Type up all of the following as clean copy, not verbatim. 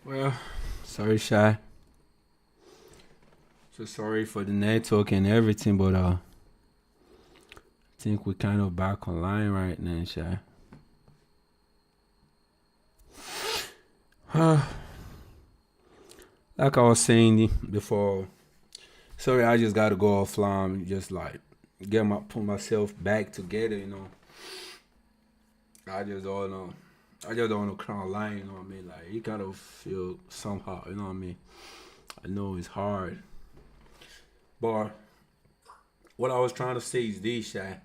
Well, sorry, Shy. So sorry for the network and everything, but I think we're kind of back online right now, Shy. Like I was saying before, sorry, I just gotta go offline, just like put myself back together. I just don't know. I just don't want to cry online, you know what I mean? Like you gotta feel somehow, you know what I mean? I know it's hard, but what I was trying to say is this, Shy.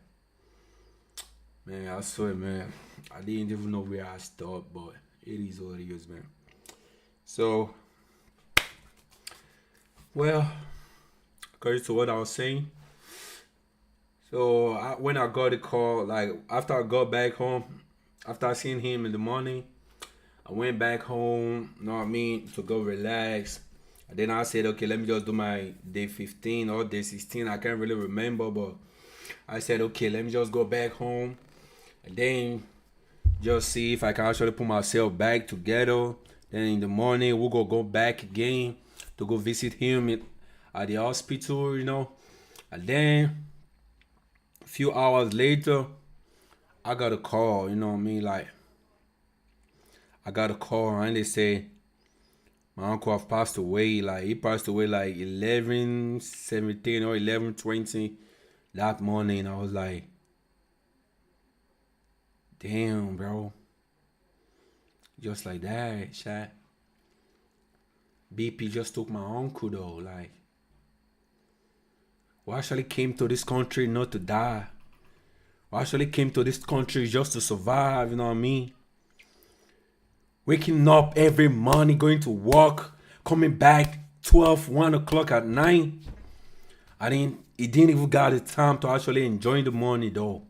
Man, I swear, man, I didn't even know where I stopped, but it is what it is, man. So, well, according to what I was saying, when I got the call, like after I got back home, after I seen him in the morning, I went back home, you know what I mean, to go relax. And then I said, okay, let me just do my day 15 or day 16. I can't really remember, but I said, okay, let me just go back home and then just see if I can actually put myself back together. Then in the morning, we'll go back again to go visit him at the hospital. And then a few hours later, I got a call, you know what I mean? Like, I got a call and they say my uncle have passed away. Like, he passed away like 11:17 or 11:20 that morning. I was like, damn, bro. Just like that, chat. BP just took my uncle though. Like, we actually came to this country not to die. We actually came to this country just to survive, you know what I mean? Waking up every morning, going to work, coming back 12, 1 o'clock at night. He didn't even got the time to actually enjoy the money though.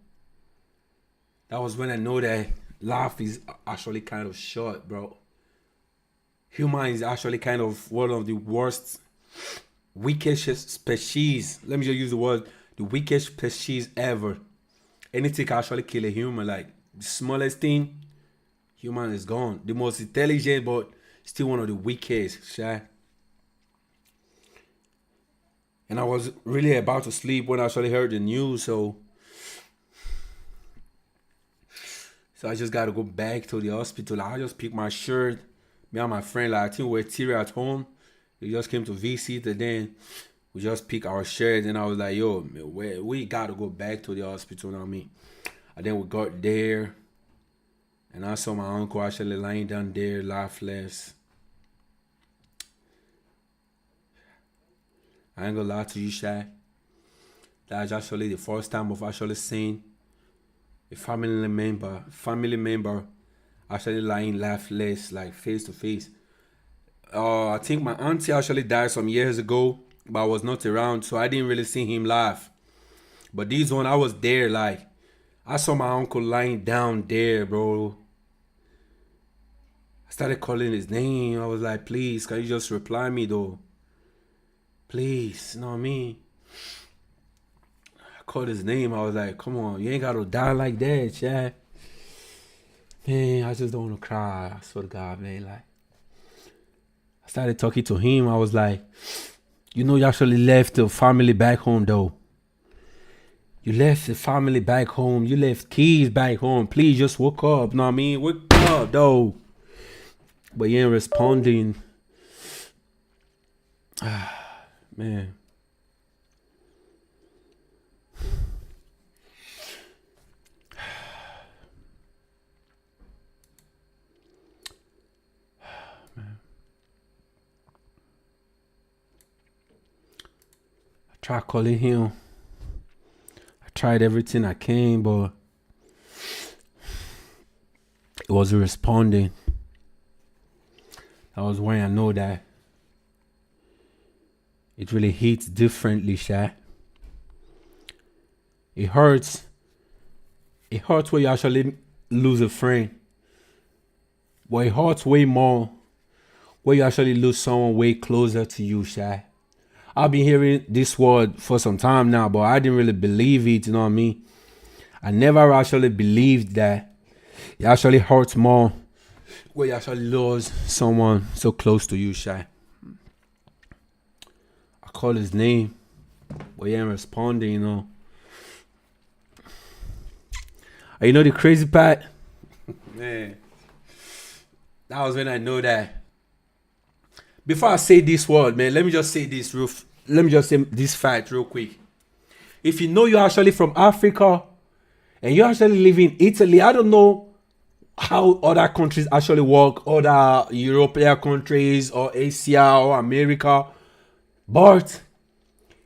That was when I know that life is actually kind of short, bro. Human is actually kind of one of the worst, weakest species. Let me just use the word, the weakest species ever. Anything can actually kill a human. Like the smallest thing, human is gone. The most intelligent, but still one of the weakest. Shy. And I was really about to sleep when I actually heard the news. So I just gotta go back to the hospital. I just picked my shirt. Me and my friend, like I think we were Terry at home. We just came to visit and then we just picked our shirt and I was like, yo, we gotta go back to the hospital, you know what I mean? And then we got there and I saw my uncle actually lying down there, lifeless. I ain't gonna lie to you, Shy. That's actually the first time I've actually seen a family member actually lying lifeless, like face to face. I think my auntie actually died some years ago, but I was not around, so I didn't really see him laugh. But this one, I was there, like I saw my uncle lying down there, bro. I started calling his name. I was like, please, can you just reply me though? Please, you know what I mean? I called his name. I was like, come on, you ain't gotta die like that, Chad. Man, I just don't wanna cry. I swear to God, man. Like, I started talking to him. I was like, you actually left the family back home though. You left the family back home. You left kids back home. Please just wake up. Know what I mean? Wake up though. But you ain't responding. Man. I tried calling him. I tried everything I can, but it wasn't responding. That was when I know that it really hits differently, Sha. It hurts. It hurts when you actually lose a friend. But it hurts way more when you actually lose someone way closer to you, Sha. I've been hearing this word for some time now, but I didn't really believe it, you know what I mean? I never actually believed that it actually hurts more where you actually lose someone so close to you, Shy. I call his name, but he ain't responding, you know. And you know the crazy part? Man, that was when I know that. Before I say this word, man, let me just say this fact real quick. If you know you're actually from Africa and you actually live in Italy, I don't know how other countries actually work, other European countries or Asia or America. But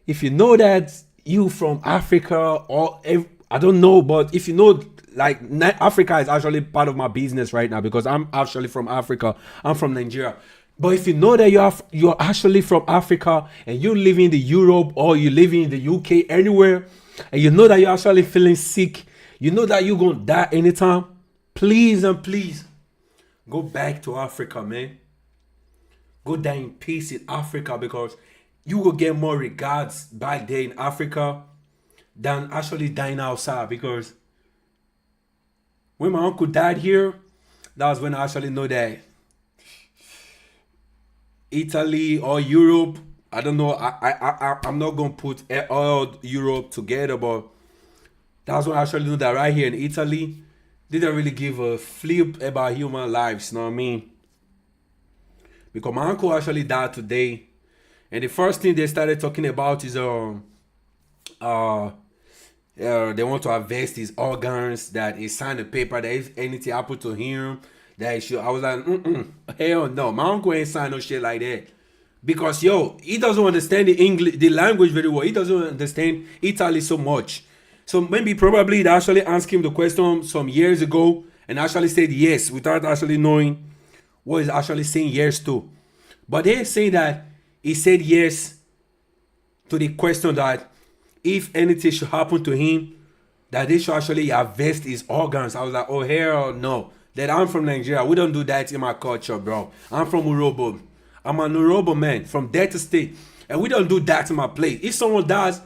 if you know that you from Africa or I don't know, but if you know, like, Africa is actually part of my business right now because I'm actually from Africa. I'm from Nigeria. But if you know that you're actually from Africa and you live in the Europe or you live in the UK, anywhere, and you know that you're actually feeling sick, you know that you're gonna die anytime, please and please go back to Africa, man. Go die in peace in Africa because you will get more regards back there in Africa than actually dying outside. Because when my uncle died here, that was when I actually know that Italy or Europe, I don't know, I'm not gonna put all Europe together, but that's when I actually know that right here in Italy, they don't really give a flip about human lives, you know what I mean? Because my uncle actually died today, and the first thing they started talking about is they want to harvest his organs, that he signed a paper that if anything happened to him, that he should. I was like, hell no, my uncle ain't signed no shit like that. Because he doesn't understand the language very well. He doesn't understand Italy so much. So maybe probably they actually asked him the question some years ago and actually said yes without actually knowing what he's actually saying yes to. But they're saying that he said yes to the question that if anything should happen to him, that they should actually harvest his organs. I was like, oh hell no. That I'm from Nigeria. We don't do that in my culture, bro. I'm from Urobo. I'm an Urobo man from Delta State. And we don't do that in my place. If someone dies,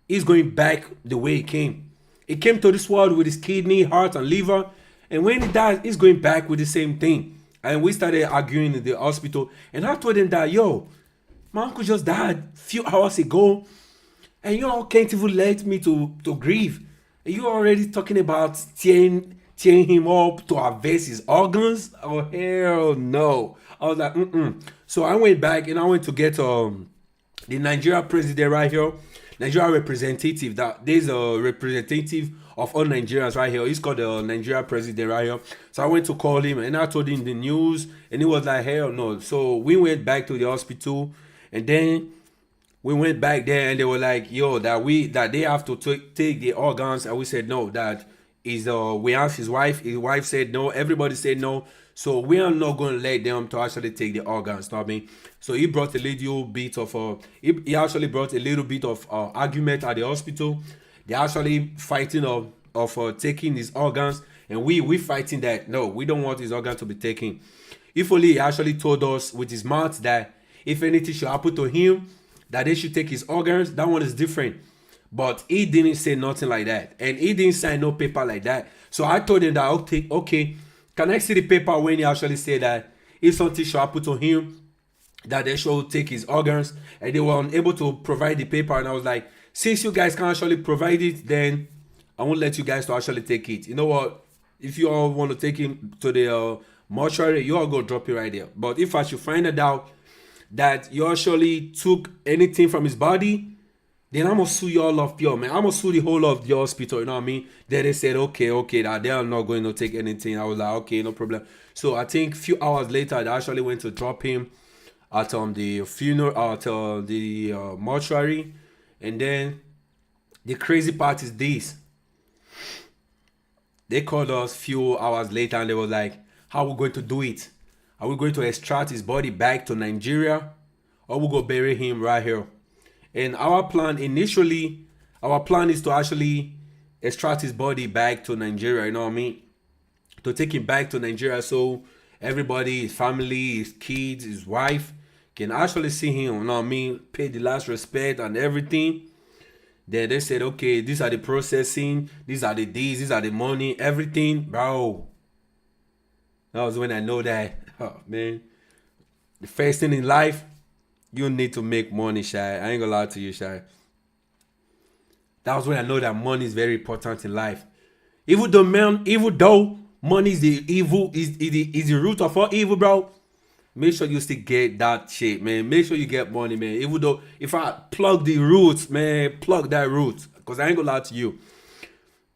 he's going back the way he came. He came to this world with his kidney, heart, and liver. And when he dies, he's going back with the same thing. And we started arguing in the hospital. And I told him that, my uncle just died a few hours ago. And you all can't even let me to grieve. And you already talking about tearing him up to harvest his organs? Oh hell no. I was like, So I went back and I went to get the Nigeria president right here. Nigeria representative. That there's a representative of all Nigerians right here. He's called the Nigeria president right here. So I went to call him and I told him the news and he was like, hell no. So we went back to the hospital and then we went back there and they were like, that they have to take the organs, and we said no, that is we asked his wife said no, everybody said no, so we are not going to let them to actually take the organs, you know what I mean? So he brought a little bit of he actually brought a little bit of argument at the hospital. They're actually fighting of taking his organs, and we fighting that no, we don't want his organ to be taken. If only he actually told us with his mouth that if anything should happen to him, that they should take his organs, that one is different. But he didn't say nothing like that. And he didn't sign no paper like that. So I told him that, okay, can I see the paper when he actually said that if something should happen to him, that they should take his organs? And they were unable to provide the paper. And I was like, since you guys can't actually provide it, then I won't let you guys to actually take it. You know what? If you all want to take him to the mortuary, you all go drop it right there. But if I should find it out that you actually took anything from his body, then I'm gonna sue you all of you, man. I'm gonna sue the whole of the hospital, you know what I mean? Then they said, okay, that they are not going to take anything. I was like, okay, no problem. So I think a few hours later, they actually went to drop him at the funeral, at the mortuary. And then the crazy part is this. They called us a few hours later and they were like, how are we going to do it? Are we going to extract his body back to Nigeria, or we go bury him right here? And our plan is to actually extract his body back to Nigeria, you know what I mean? To take him back to Nigeria so everybody, his family, his kids, his wife can actually see him, you know what I mean? Pay the last respect and everything. Then they said, okay, these are the processing, these are the money, everything, bro. That was when I know that, oh man, the first thing in life, you need to make money, Shy. I ain't gonna lie to you, Shy. That was when I know that money is very important in life. Even though money is the evil, is the root of all evil, bro. Make sure you still get that shit, man. Make sure you get money, man. Even though if I plug the roots, man, plug that root. Because I ain't gonna lie to you.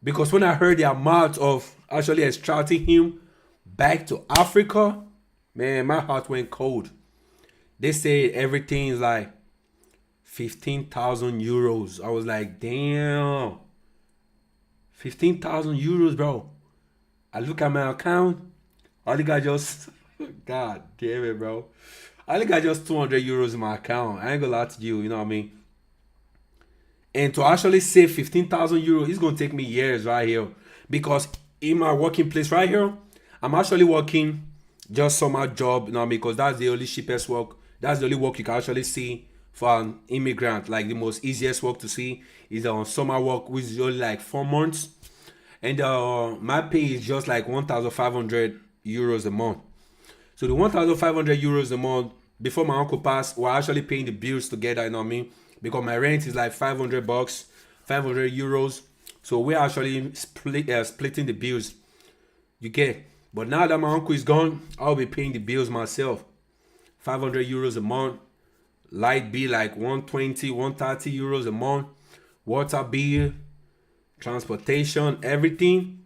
Because when I heard the amount of actually extracting him back to Africa, man, my heart went cold. They said everything is like 15,000 euros. I was like, damn. 15,000 euros, bro. I look at my account. I think I just, God damn it, bro. I think I just 200 euros in my account. I ain't gonna lie to you, you know what I mean? And to actually save 15,000 euros, it's gonna take me years right here. Because in my working place right here, I'm actually working just summer job, you know what I mean? Because that's the only cheapest work. That's the only work you can actually see for an immigrant. Like the most easiest work to see is on summer work, which is only like 4 months. And my pay is just like 1,500 euros a month. So the 1,500 euros a month, before my uncle passed, we're actually paying the bills together, you know what I mean? Because my rent is like 500 bucks, 500 euros. So we're actually splitting the bills. You get. But now that my uncle is gone, I'll be paying the bills myself. 500 euros a month. Light bill like 120, 130 euros a month. Water bill, transportation, everything.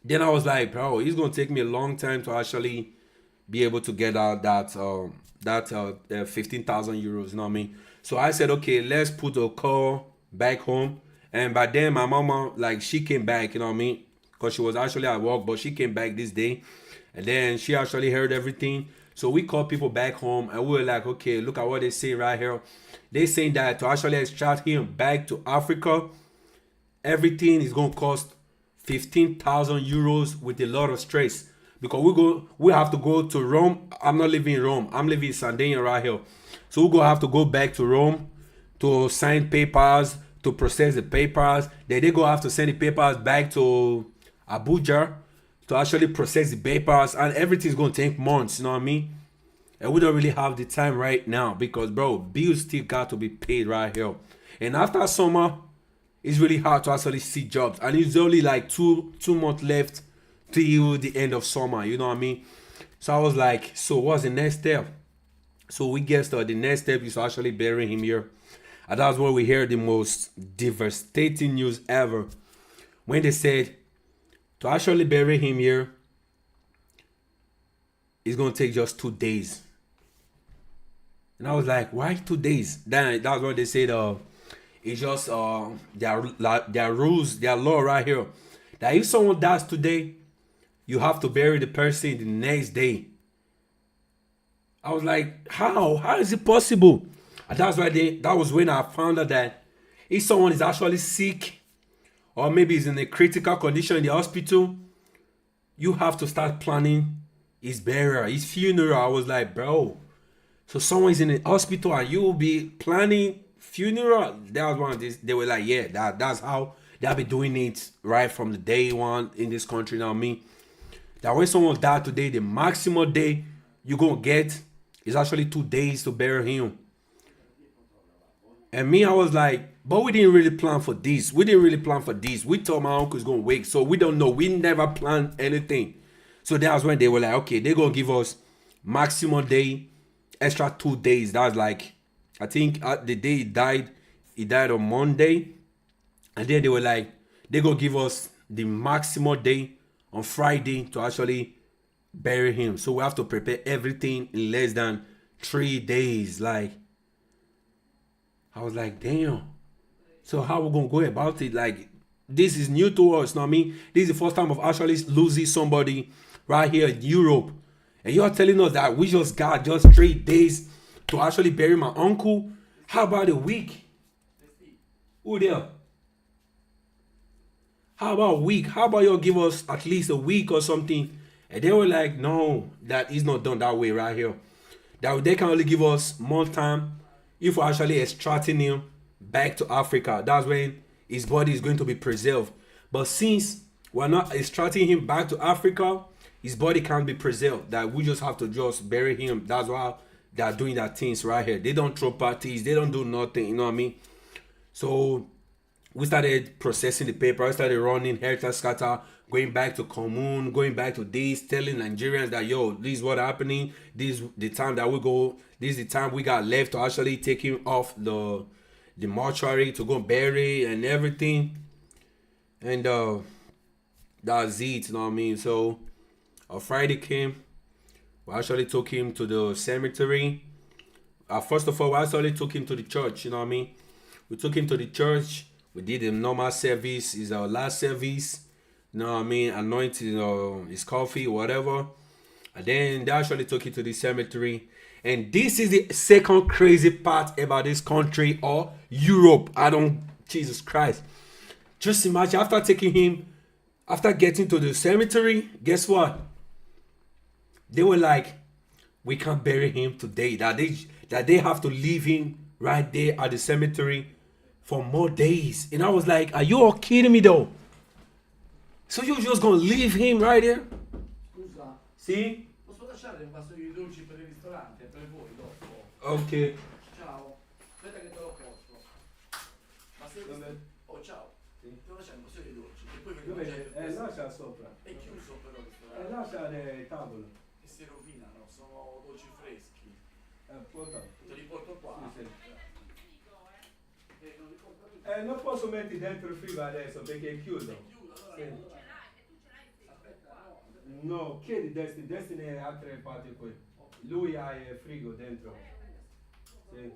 Then I was like, bro, it's gonna take me a long time to actually be able to get out that 15,000 euros. You know what I mean? So I said, okay, let's put a call back home. And by then, my mama, like, she came back. You know what I mean? Because she was actually at work, but she came back this day. And then she actually heard everything. So we called people back home, and we were like, okay, look at what they say right here. They saying that to actually extract him back to Africa, everything is gonna cost 15,000 euros with a lot of stress. Because we have to go to Rome. I'm not living in Rome. I'm living in Sardinia right here. So we're gonna have to go back to Rome to sign papers, to process the papers. Then they gonna have to send the papers back to Abuja to actually process the papers, and everything's gonna take months, you know what I mean? And we don't really have the time right now because, bro, bills still got to be paid right here. And after summer, it's really hard to actually see jobs, and it's only like two months left till the end of summer, you know what I mean? So I was like, so what's the next step? So we guessed the next step is to actually bury him here. And that's where we heard the most devastating news ever. When they said to actually bury him here, it's gonna take just 2 days. And I was like, why 2 days? Then that's what they said. It's just their rules, their law right here. That if someone dies today, you have to bury the person the next day. I was like, how? How is it possible? And that's why that was when I found out that if someone is actually sick, or maybe is in a critical condition in the hospital, you have to start planning his burial, his funeral. I was like, bro, so someone is in the hospital and you will be planning funeral? That was one of these. They were like, yeah, that's how they'll be doing it right from the day one in this country. You know what I mean? That when someone died today, the maximum day you're going to get is actually 2 days to bury him. And me, I was like, but we didn't really plan for this. We didn't really plan for this. We thought my uncle was going to wake, so we don't know. We never planned anything. So that was when they were like, okay, they're going to give us maximum day, extra 2 days. That was like, I think the day he died on Monday. And then they were like, they're going to give us the maximum day on Friday to actually bury him. So we have to prepare everything in less than 3 days. Like, I was like, damn. So how we gonna go about it? Like, this is new to us, know what I mean? This is the first time of actually losing somebody right here in Europe. And you're telling us that we just got just 3 days to actually bury my uncle? How about a week? Who there? How about a week? How about y'all give us at least a week or something? And they were like, no, that is not done that way right here. That they can only give us more time if we're actually extracting him back to Africa. That's when his body is going to be preserved. But since we're not extracting him back to Africa, his body can't be preserved. That we just have to just bury him. That's why they're doing that things right here. They don't throw parties. They don't do nothing. You know what I mean? So we started processing the paper. I started running Helter Scatter, going back to commune, going back to this, telling Nigerians that yo, this is what happening. This is the time that we go. This is the time we got left to actually take him off the mortuary to go bury and everything. And that's it. You know what I mean? So Friday came. We actually took him to the cemetery. First of all, we actually took him to the church. You know what I mean? We took him to the church. We did a normal service. It's our last service. You know what I mean? Anointing his coffee, whatever. And then they actually took him to the cemetery. And this is the second crazy part about this country or Europe. Jesus Christ. Just imagine after taking him, after getting to the cemetery, guess what? They were like, we can't bury him today. That they have to leave him right there at the cemetery for more days. And I was like, are you all kidding me though? So you're just gonna leave him right there? Scusa, See? posso lasciare un vaso di dolci per il ristorante, per voi dopo? Okay. Ciao. Aspetta che te lo porto. Ma se... Oh, ciao. Sì. Ti devo lasciare un vaso di dolci, e poi vengo a mangiare. lascia sopra. È chiuso però il ristorante. Lascia il tavolo. E si rovinano, sono dolci freschi. Porta. Te li porto qua. Sì, Non li porto lì. non posso mettere dentro il frigo adesso perché è chiuso. Chiuso, allora... Sì. Aspetta, No, chiedi Destiny è altre parti qui. Lui ha il frigo dentro. Sì.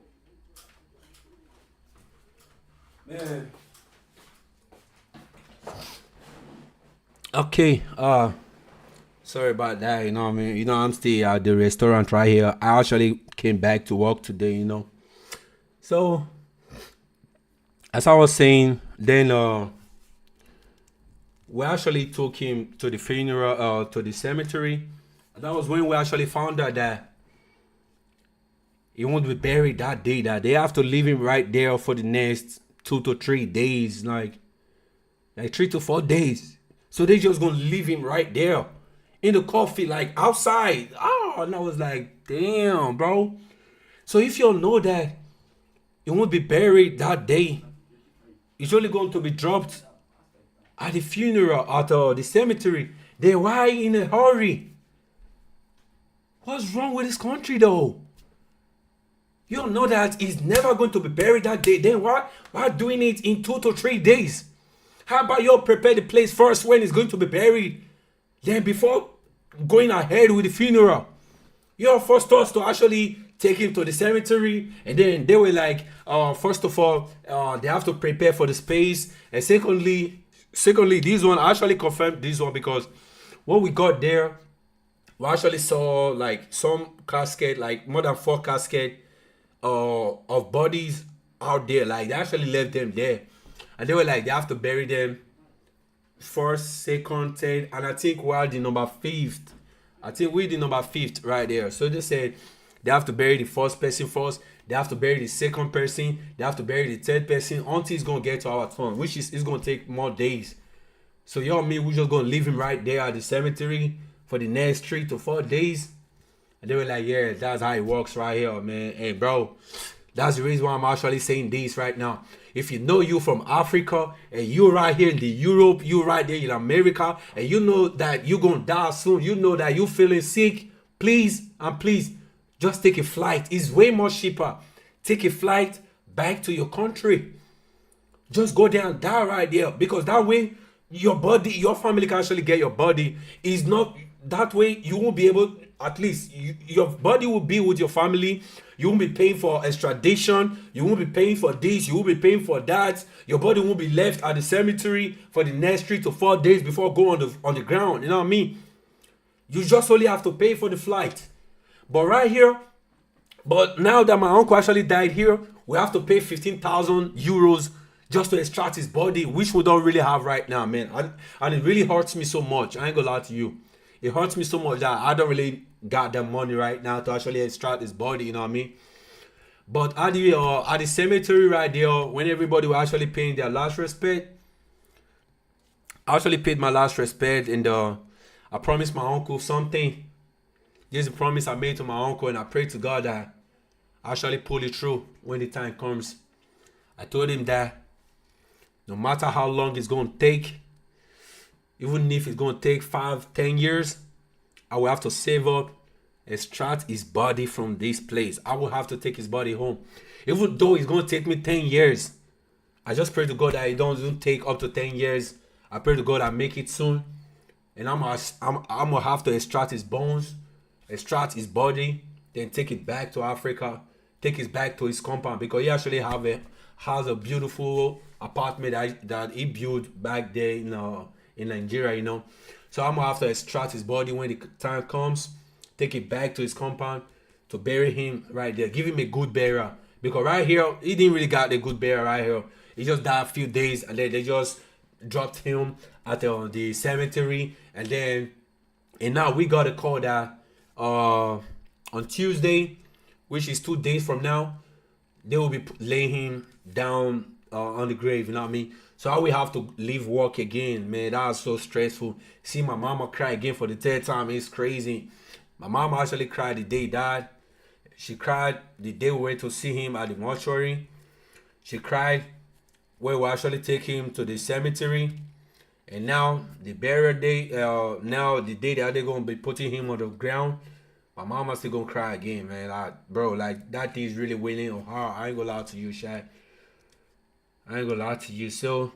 Okay, sorry about that, you know what I mean? You know, I'm still at the restaurant right here. I actually came back to work today, you know. So, as I was saying, then we actually took him to the funeral, to the cemetery. And that was when we actually found out that he won't be buried that day. That they have to leave him right there for the next 2 to 3 days, like 3 to 4 days. So they just gonna leave him right there in the coffee, like outside. Oh, and I was like, damn, bro. So if you all know that he won't be buried that day, he's only going to be dropped at the funeral at the cemetery, then why in a hurry? What's wrong with this country though? You don't know that he's never going to be buried that day. Then why doing it in 2 to 3 days? How about you prepare the place first when he's going to be buried? Then before going ahead with the funeral, you first us to actually take him to the cemetery, and then they were like, first of all, they have to prepare for the space, and secondly, this one I actually confirmed this one because when we got there, we actually saw like some casket, like more than 4 casket of bodies out there. Like they actually left them there, and they were like they have to bury them first, second, third, and I think we're the number 5th. I think we're the number 5th right there. So they said they have to bury the first person first. They have to bury the second person. They have to bury the third person until it's gonna get to our turn, which is it's gonna take more days. So y'all me, we just gonna leave him right there at the cemetery for the next 3 to 4 days. And they were like, yeah, that's how it works right here, man. Hey, bro, that's the reason why I'm actually saying this right now. If you know you from Africa and you right here in the Europe, you right there in America, and you know that you gonna die soon, you know that you feeling sick, please and please just take a flight. It's way more cheaper. Take a flight back to your country. Just go there and die right there, because that way your body, your family can actually get your body. Is not that way you won't be able, at least your body will be with your family. You won't be paying for extradition. You won't be paying for this. You won't be paying for that. Your body won't be left at the cemetery for the next 3 to 4 days before going on the ground. You know what I mean? You just only have to pay for the flight. But right here, but now that my uncle actually died here, we have to pay 15,000 euros just to extract his body, which we don't really have right now, man. And it really hurts me so much. I ain't gonna lie to you. It hurts me so much that I don't really got that money right now to actually extract his body, you know what I mean? But at the cemetery right there, when everybody was actually paying their last respect, I actually paid my last respect, and I I promised my uncle something. This is a promise I made to my uncle, and I pray to God that I actually pull it through when the time comes. I told him that no matter how long it's going to take, even if it's going to take 5-10 years, I will have to save up, extract his body from this place. I will have to take his body home. Even though it's going to take me 10 years, I just pray to God that it don't take up to 10 years. I pray to God I make it soon. And I'm gonna have to extract his bones, extract his body, then take it back to Africa, take it back to his compound, because he actually has a beautiful apartment that he built back there in Nigeria, you know. So I'm gonna have to extract his body when the time comes, take it back to his compound to bury him right there, give him a good burial. Because right here, he didn't really got a good burial right here. He just died a few days, and then they just dropped him at the cemetery, and now we got a call that on Tuesday, which is 2 days from now, they will be laying him down on the grave. You know what I mean? So I will have to leave work again, man. That was so stressful. See my mama cry again for the third time. It's crazy. My mama actually cried the day he died. She cried the day we went to see him at the mortuary. She cried where we actually take him to the cemetery. And now the burial day, now the day that they're gonna be putting him on the ground, my mama still gonna cry again, man. Like, bro, like that thing is really weighing on her. I ain't gonna lie to you, Shaq. I ain't gonna lie to you. So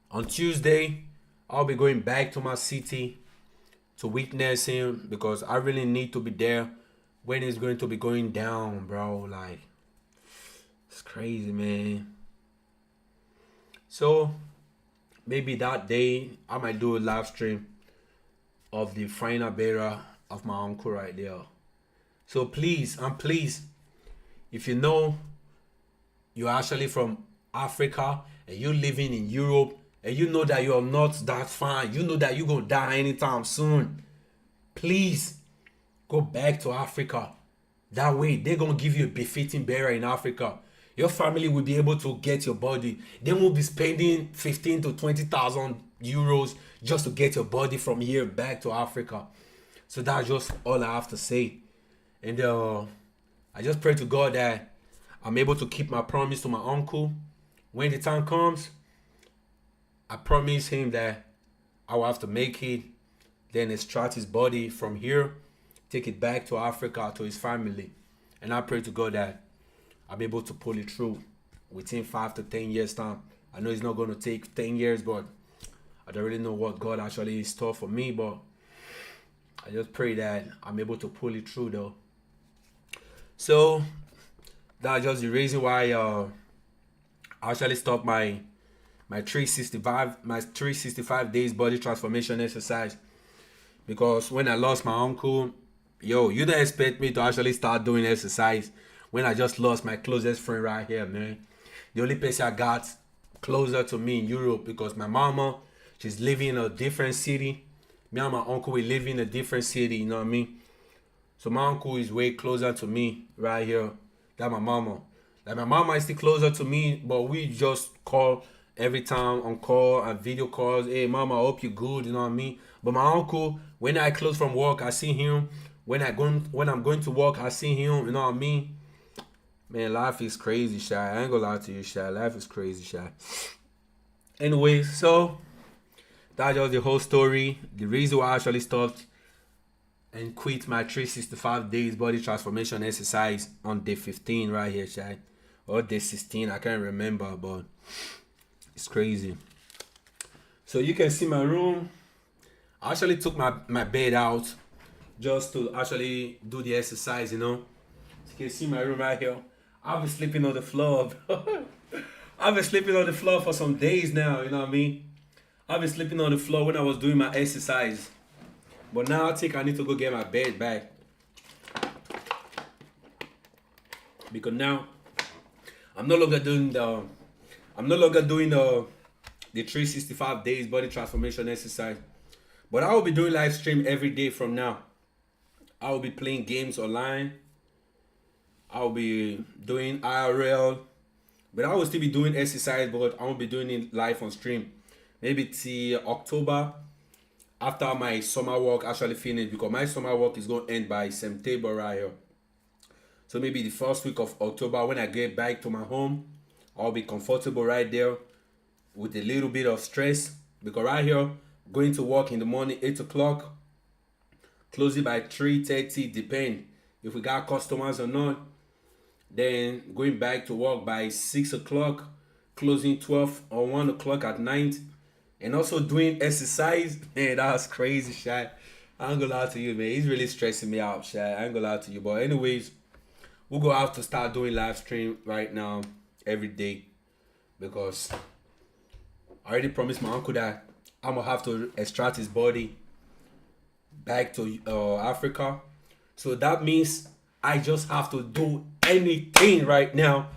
on Tuesday, I'll be going back to my city to witness him, because I really need to be there when it's going to be going down, bro. Like, it's crazy, man. So maybe that day I might do a live stream of the final burial of my uncle right there. So please, if you know you're actually from Africa and you're living in Europe and you know that you're not that fine, you know that you're gonna die anytime soon, please go back to Africa. That way they're gonna give you a befitting burial in Africa. Your family will be able to get your body. They won't be spending 15 to 20,000 euros just to get your body from here back to Africa. So that's just all I have to say. And I just pray to God that I'm able to keep my promise to my uncle. When the time comes, I promise him that I will have to make it, then extract his body from here, take it back to Africa, to his family. And I pray to God that I'm able to pull it through within 5 to 10 years time. I know it's not going to take 10 years, but I don't really know what God actually is store for me, but I just pray that I'm able to pull it through though. So that's just the reason why I actually stopped my 365 days body transformation exercise. Because when I lost my uncle, you don't expect me to actually start doing exercise when I just lost my closest friend right here, man. The only person I got closer to me in Europe, because my mama, she's living in a different city. Me and my uncle, we live in a different city, you know what I mean? So my uncle is way closer to me right here than my mama. Like, my mama is still closer to me, but we just call every time on call and video calls. Hey mama, I hope you're good, you know what I mean? But my uncle, when I close from work, I see him. When I'm going to work, I see him, you know what I mean? Man, life is crazy, Shy. I ain't gonna lie to you, Shy. Life is crazy, Shy. Anyway, so that's just the whole story. The reason why I actually stopped and quit my 365 days body transformation exercise on day 15 right here, Shy. Or day 16, I can't remember, but it's crazy. So you can see my room. I actually took my bed out just to actually do the exercise, you know. So you can see my room right here. I've been sleeping on the floor. I've been sleeping on the floor for some days now, you know what I mean? I've been sleeping on the floor when I was doing my exercise. But now I think I need to go get my bed back. Because now I'm no longer doing the 365 days body transformation exercise. But I will be doing live stream every day from now. I will be playing games online. I'll be doing IRL. But I will still be doing exercise, but I won't be doing it live on stream. Maybe till October, after my summer work actually finished, because my summer work is going to end by September right here. So maybe the first week of October, when I get back to my home, I'll be comfortable right there with a little bit of stress. Because right here, going to work in the morning, 8 o'clock, closing by 3:30, depend if we got customers or not. Then going back to work by 6 o'clock, closing 12 or 1 o'clock at night. And also doing exercise. Man, that's crazy, Shaq. I ain't gonna lie to you, man. He's really stressing me out, Shaq. I ain't gonna lie to you. But anyways, we're gonna have to start doing live stream right now every day, because I already promised my uncle that I'm gonna have to extract his body back to Africa. So that means I just have to do anything right now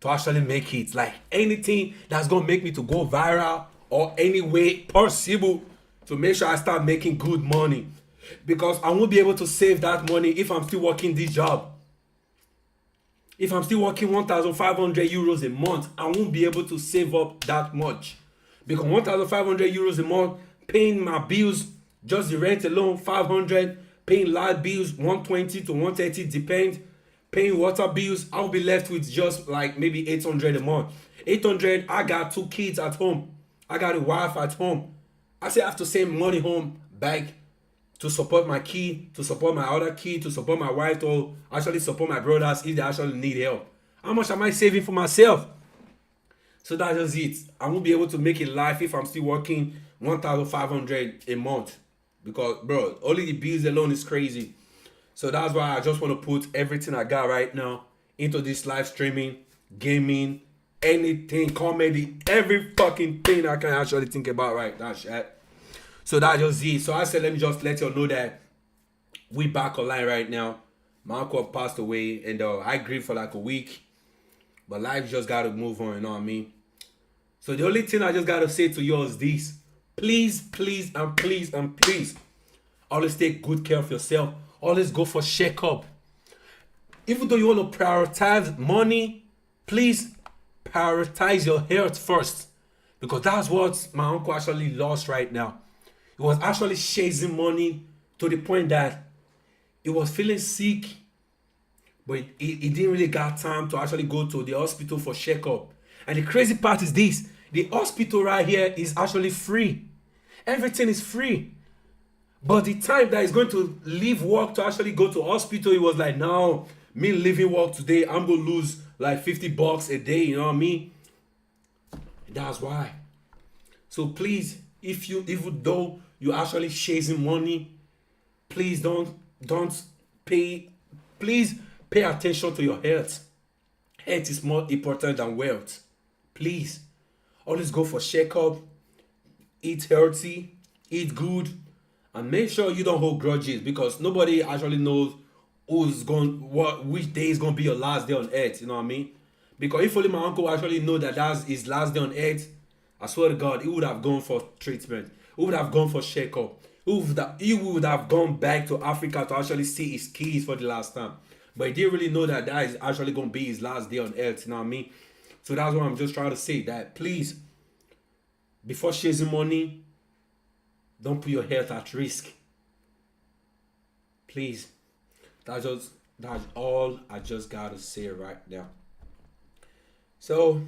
to actually make it. Like anything that's gonna make me to go viral, or any way possible to make sure I start making good money. Because I won't be able to save that money if I'm still working this job. If I'm still working 1,500 euros a month, I won't be able to save up that much. Because 1,500 euros a month, paying my bills, just the rent alone, 500, paying light bills, 120 to 130, depends. Paying water bills, I'll be left with just like maybe 800 a month. 800, I got 2 kids at home. I got a wife at home. I still have to send money home back to support my kid, to support my other kid, to support my wife, to actually support my brothers if they actually need help. How much am I saving for myself? So that's just it. I won't be able to make it live if I'm still working 1,500 a month. Because, bro, only the bills alone is crazy. So that's why I just want to put everything I got right now into this live streaming, gaming, anything, comedy, every fucking thing I can actually think about right now, chat. So that's just it. So I said, let me just let you know that we back online right now. My uncle passed away, and I grieved for like a week. But life just got to move on, you know what I mean? So the only thing I just got to say to you is this. Please, please, and please, and please, always take good care of yourself. Always go for checkup. Even though you want to prioritize money, please prioritize your health first. Because that's what my uncle actually lost right now. He was actually chasing money to the point that he was feeling sick, but he didn't really got time to actually go to the hospital for checkup. And the crazy part is this. The hospital right here is actually free. Everything is free. But the time that he's going to leave work to actually go to hospital, he was like, no, me leaving work today, I'm going to lose like $50 a day, you know what I mean? And that's why. So please, even though you're actually chasing money, please please pay attention to your health. Health is more important than wealth. Please, always go for checkup, eat healthy, eat good, and make sure you don't hold grudges, because nobody actually knows which day is gonna be your last day on earth. You know what I mean? Because if only my uncle actually know that that's his last day on earth, I swear to God, he would have gone for treatment. He would have gone for checkup. He would have gone back to Africa to actually see his kids for the last time. But he didn't really know that that is actually going to be his last day on earth. You know what I mean? So that's what I'm just trying to say. That please, before chasing money, don't put your health at risk. Please. That's all I just got to say right now. So,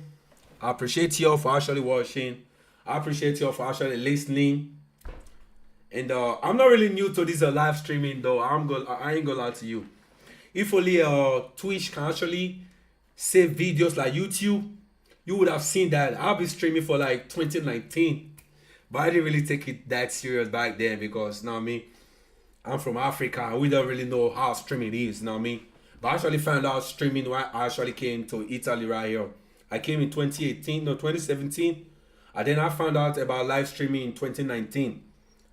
I appreciate y'all for actually watching. I appreciate y'all for actually listening. And I'm not really new to this live streaming though. I ain't gonna lie to you. If only Twitch can actually save videos like YouTube, you would have seen that I've been streaming for like 2019. But I didn't really take it that serious back then, because, you know what I mean, I'm from Africa and we don't really know how streaming is, you know what I mean? But I actually found out streaming when I actually came to Italy right here. I came in 2017. And then I found out about live streaming in 2019.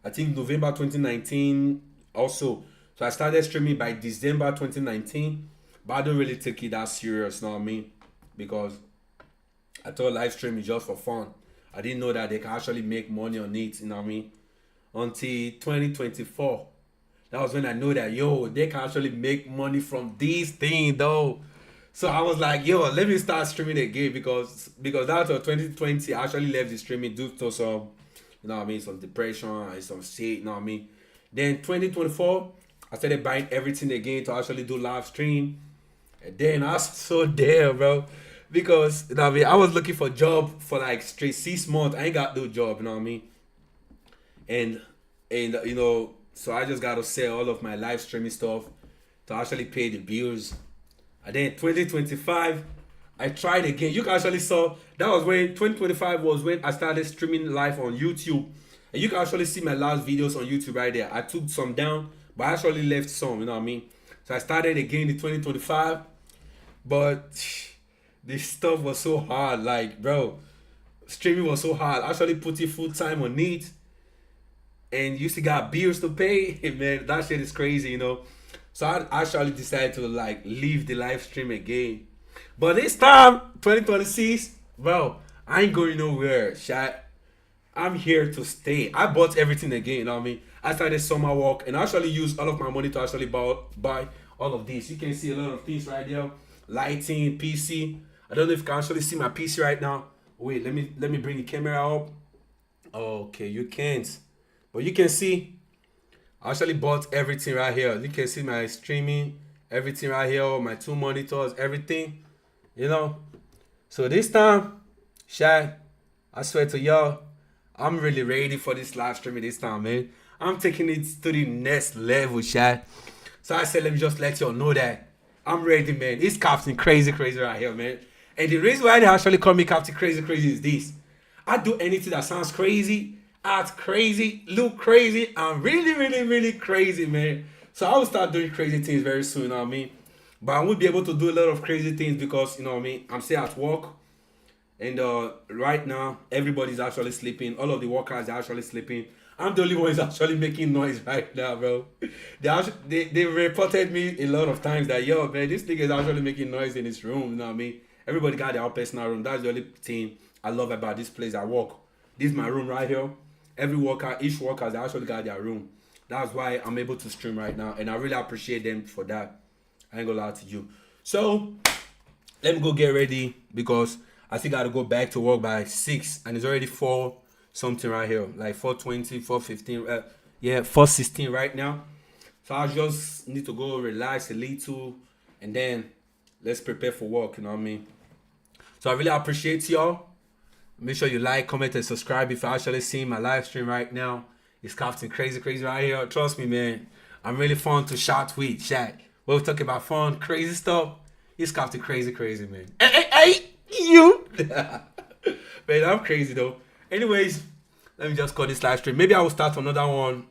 I think November 2019 also. So I started streaming by December 2019. But I don't really take it that serious, you know what I mean? Because I thought live streaming is just for fun. I didn't know that they can actually make money on it, you know what I mean? Until 2024. That was when I know that, yo, they can actually make money from these things, though. So I was like, yo, let me start streaming again, because that was 2020. I actually left the streaming due to some You know what I mean? Some depression and some shit, you know what I mean? Then 2024, I started buying everything again to actually do live stream. And then I was so damn, bro. Because, you know what I mean? I was looking for a job for like straight 6 months. I ain't got no job, you know what I mean? And, you know, so I just got to sell all of my live streaming stuff to actually pay the bills. And then 2025, I tried again. You can actually saw, that was when, 2025 was when I started streaming live on YouTube. And you can actually see my last videos on YouTube right there. I took some down, but I actually left some, you know what I mean? So I started again in 2025. But this stuff was so hard. Like, bro, streaming was so hard. Actually putting full time on it. And you still got bills to pay. Man, that shit is crazy, you know? So I actually decided to like leave the live stream again. But this time, 2026, bro, I ain't going nowhere, chat. I'm here to stay. I bought everything again, you know what I mean? I started summer work and I actually used all of my money to actually buy all of this. You can see a lot of things right there. Lighting, PC. I don't know if you can actually see my PC right now. Wait, let me bring the camera up. Okay, you can't. But you can see I actually bought everything right here. You can see my streaming, everything right here, my 2 monitors, everything, you know. So this time, Shy, I swear to y'all, I'm really ready for this live streaming this time, man. I'm taking it to the next level, Shy. So I said, let me just let y'all know that I'm ready, man. It's Captain Crazy right here, man. And the reason why they actually call me Captain Crazy is this. I do anything that sounds crazy, act crazy, look crazy. I'm really crazy, man. So I will start doing crazy things very soon, you know what I mean? But I won't be able to do a lot of crazy things because, you know what I mean, I'm still at work. And right now, everybody's actually sleeping. All of the workers are actually sleeping. I'm the only one who's actually making noise right now, bro. They reported me a lot of times that, yo, man, this nigga is actually making noise in his room, you know what I mean? Everybody got their own personal room. That's the only thing I love about this place I work. This is my room right here. Each worker has actually got their room. That's why I'm able to stream right now. And I really appreciate them for that. I ain't gonna lie to you. So, let me go get ready because I think I gotta go back to work by 6. And it's already 4 something right here. Like 4:20, 4:15. Yeah, 4:16 right now. So I just need to go relax a little. And then let's prepare for work, you know what I mean? So I really appreciate y'all. Make sure you like, comment, and subscribe if you're actually seeing my live stream right now. It's Captain Crazy right here. Trust me, man. I'm really fun to shout with, chat. We're talking about fun, crazy stuff. It's Captain Crazy, man. Hey, you! Man, I'm crazy, though. Anyways, let me just call this live stream. Maybe I will start another one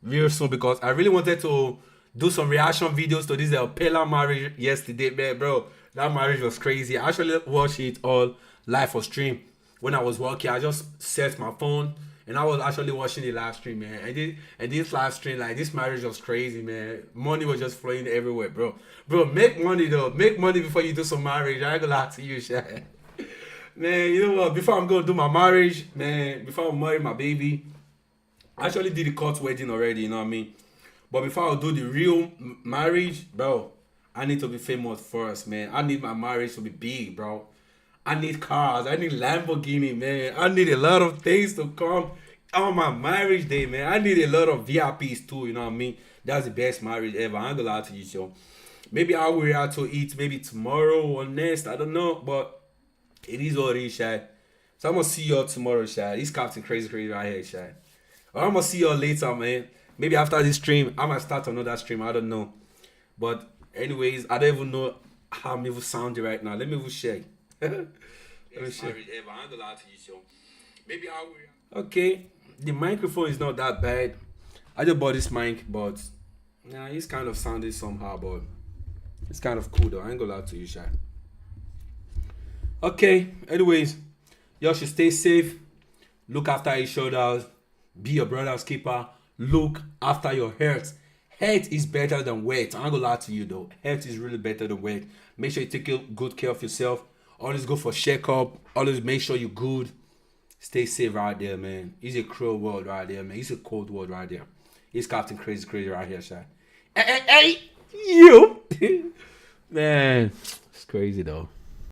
real soon because I really wanted to do some reaction videos to this Pella marriage yesterday, man, bro. That marriage was crazy. I actually watched it all live for stream. When I was working, I just set my phone and I was actually watching the live stream, man. And this live stream, like, this marriage was crazy, man. Money was just flowing everywhere, bro. Bro, make money, though. Make money before you do some marriage. I ain't gonna lie to you, shit. Man, you know what? Before I'm gonna do my marriage, man, before I marry my baby, I actually did the court wedding already, you know what I mean? But before I do the real marriage, bro, I need to be famous first, man. I need my marriage to be big, bro. I need cars. I need Lamborghini, man. I need a lot of things to come on my marriage day, man. I need a lot of VIPs too, you know what I mean? That's the best marriage ever. I ain't gonna lie to you, so. Maybe I will out to eat maybe tomorrow or next. I don't know, but it is what it is, Shad. So I'm gonna see y'all tomorrow, Shad. It's Captain Crazy right here, Shad. Or I'm gonna see y'all later, man. Maybe after this stream, I might start another stream. I don't know. But anyways, I don't even know how I'm even sounding right now. Let me even share. Let me share. Maybe I will. Okay, the microphone is not that bad. I just bought this mic, but nah, it's kind of sounding somehow, but it's kind of cool though. I ain't gonna lie to you, Shy. Okay, anyways, y'all should stay safe. Look after each other. Be your brother's keeper. Look after your health. Health is better than weight. I'm not gonna lie to you though. Health is really better than weight. Make sure you take good care of yourself. Always go for checkup. Always make sure you're good. Stay safe right there, man. It's a cruel world right there, man. It's a cold world right there. It's Captain Crazy right here, Shy. Hey, you! Man, it's crazy though.